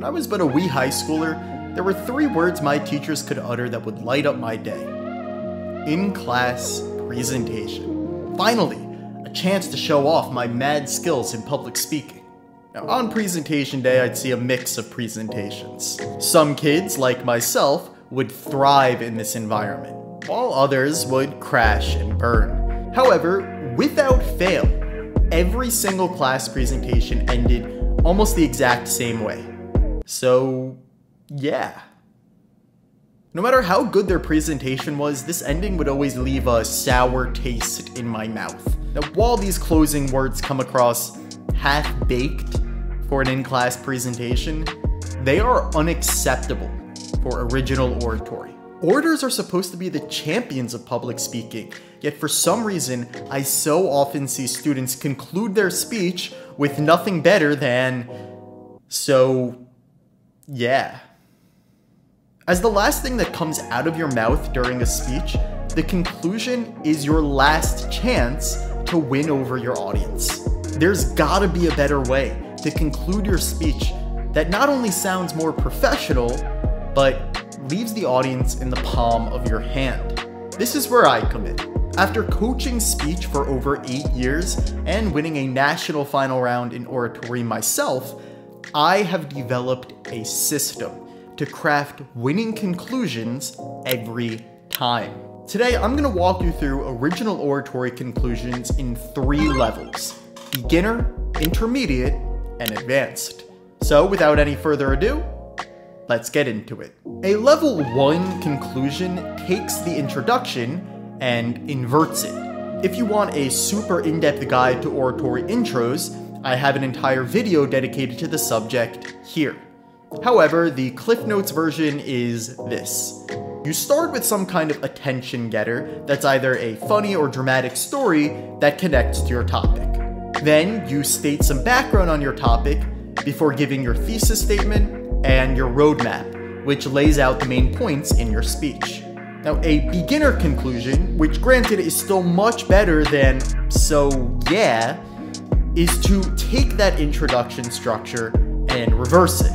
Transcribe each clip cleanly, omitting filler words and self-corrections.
When I was but a wee high schooler, there were 3 words my teachers could utter that would light up my day. In-class presentation. Finally, a chance to show off my mad skills in public speaking. Now, on presentation day, I'd see a mix of presentations. Some kids, like myself, would thrive in this environment, while others would crash and burn. However, without fail, every single class presentation ended almost the exact same way. So, yeah. No matter how good their presentation was, this ending would always leave a sour taste in my mouth. Now, while these closing words come across half-baked for an in-class presentation, they are unacceptable for original oratory. Orators are supposed to be the champions of public speaking, yet for some reason, I so often see students conclude their speech with nothing better than, "So, yeah." As the last thing that comes out of your mouth during a speech, the conclusion is your last chance to win over your audience. There's gotta be a better way to conclude your speech that not only sounds more professional, but leaves the audience in the palm of your hand. This is where I come in. After coaching speech for over 8 years and winning a national final round in oratory myself, I have developed a system to craft winning conclusions every time. Today, I'm gonna walk you through original oratory conclusions in 3 levels: beginner, intermediate, and advanced. So without any further ado, let's get into it. A level 1 conclusion takes the introduction and inverts it. If you want a super in-depth guide to oratory intros, I have an entire video dedicated to the subject here. However, the Cliff Notes version is this. You start with some kind of attention getter that's either a funny or dramatic story that connects to your topic. Then you state some background on your topic before giving your thesis statement and your roadmap, which lays out the main points in your speech. Now, a beginner conclusion, which granted is still much better than "so yeah," is to take that introduction structure and reverse it.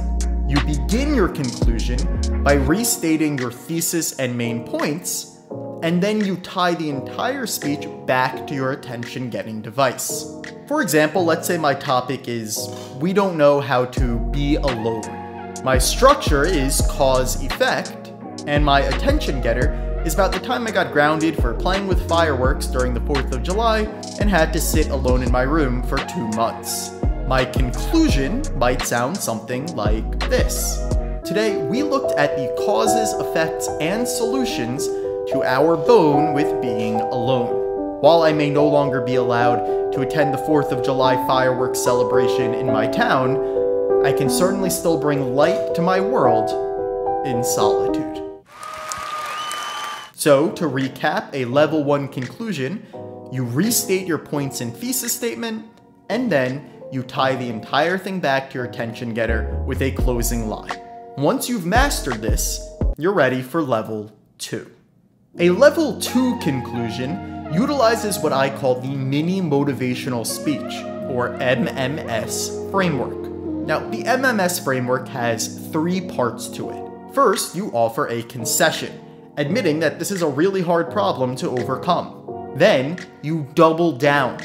You begin your conclusion by restating your thesis and main points, and then you tie the entire speech back to your attention-getting device. For example, let's say my topic is, "We don't know how to be alone." My structure is cause-effect, and my attention getter is about the time I got grounded for playing with fireworks during the 4th of July and had to sit alone in my room for 2 months. My conclusion might sound something like this. Today, we looked at the causes, effects, and solutions to our bone with being alone. While I may no longer be allowed to attend the 4th of July fireworks celebration in my town, I can certainly still bring light to my world in solitude. So, to recap a level 1 conclusion, you restate your points in thesis statement, and then you tie the entire thing back to your attention getter with a closing line. Once you've mastered this, you're ready for level 2. A level 2 conclusion utilizes what I call the mini motivational speech, or MMS framework. Now, the MMS framework has 3 parts to it. First, you offer a concession, admitting that this is a really hard problem to overcome. Then, you double down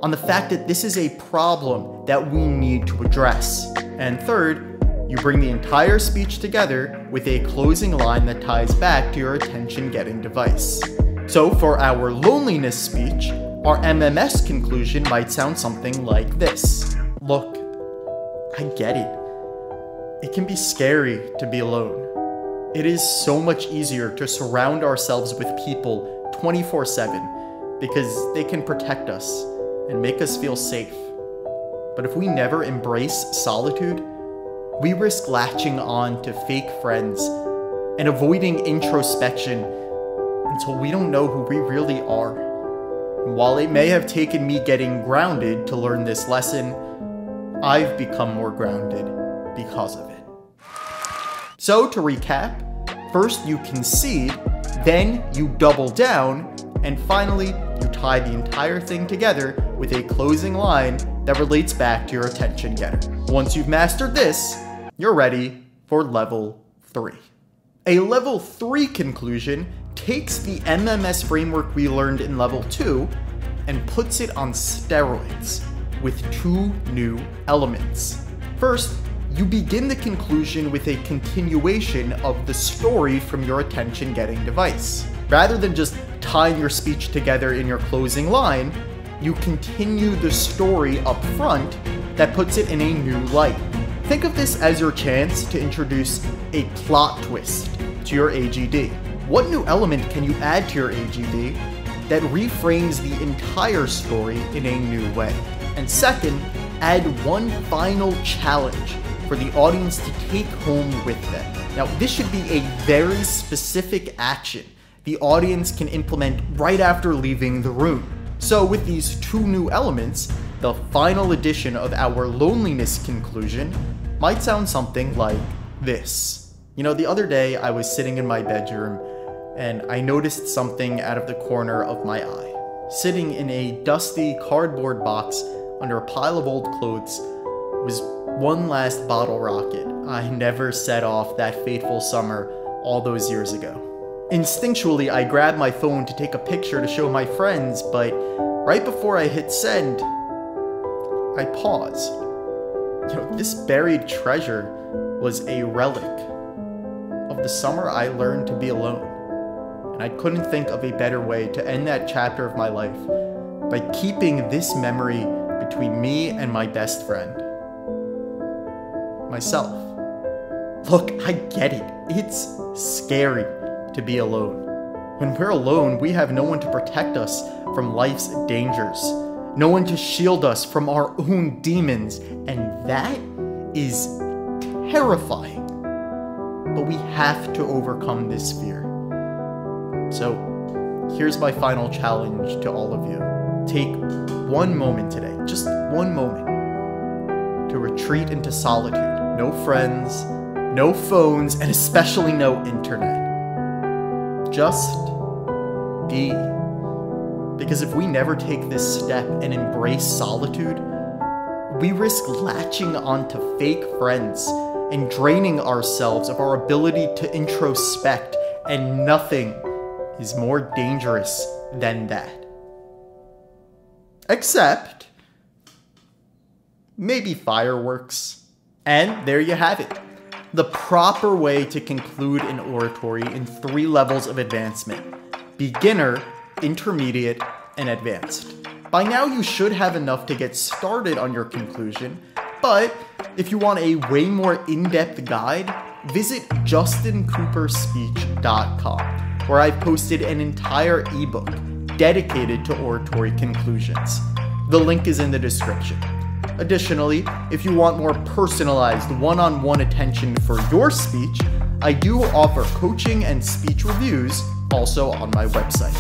on the fact that this is a problem that we need to address. And third, you bring the entire speech together with a closing line that ties back to your attention-getting device. So for our loneliness speech, our MMS conclusion might sound something like this. "Look, I get it. It can be scary to be alone. It is so much easier to surround ourselves with people 24/7 because they can protect us and make us feel safe. But if we never embrace solitude, we risk latching on to fake friends and avoiding introspection until we don't know who we really are. And while it may have taken me getting grounded to learn this lesson, I've become more grounded because of it." So to recap, first you concede, then you double down, and finally you tie the entire thing together with a closing line that relates back to your attention getter. Once you've mastered this, you're ready for level 3. A level 3 conclusion takes the MMS framework we learned in level 2 and puts it on steroids with 2 new elements. First, you begin the conclusion with a continuation of the story from your attention-getting device. Rather than just tying your speech together in your closing line, you continue the story up front that puts it in a new light. Think of this as your chance to introduce a plot twist to your AGD. What new element can you add to your AGD that reframes the entire story in a new way? And second, add one final challenge for the audience to take home with them. Now, this should be a very specific action the audience can implement right after leaving the room. So with these 2 new elements, the final edition of our loneliness conclusion might sound something like this. You know, the other day I was sitting in my bedroom and I noticed something out of the corner of my eye. Sitting in a dusty cardboard box under a pile of old clothes was one last bottle rocket I never set off that fateful summer all those years ago. Instinctually, I grabbed my phone to take a picture to show my friends, but right before I hit send, I paused. You know, this buried treasure was a relic of the summer I learned to be alone. And I couldn't think of a better way to end that chapter of my life by keeping this memory between me and my best friend. Myself. Look, I get it. It's scary to be alone. When we're alone, we have no one to protect us from life's dangers, no one to shield us from our own demons, and that is terrifying. But we have to overcome this fear. So, here's my final challenge to all of you. Take one moment today, just one moment, to retreat into solitude. No friends, no phones, and especially no internet. Just be. Because if we never take this step and embrace solitude, we risk latching onto fake friends and draining ourselves of our ability to introspect, and nothing is more dangerous than that. Except maybe fireworks. And there you have it. The proper way to conclude an oratory in 3 levels of advancement: beginner, intermediate, and advanced. By now you should have enough to get started on your conclusion, but if you want a way more in-depth guide, visit justincooperspeech.com, where I've posted an entire ebook dedicated to oratory conclusions. The link is in the description. Additionally, if you want more personalized one-on-one attention for your speech, I do offer coaching and speech reviews also on my website.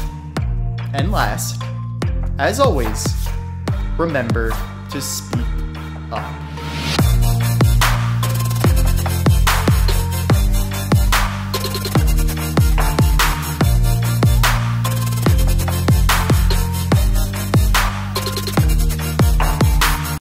And last, as always, remember to speak up.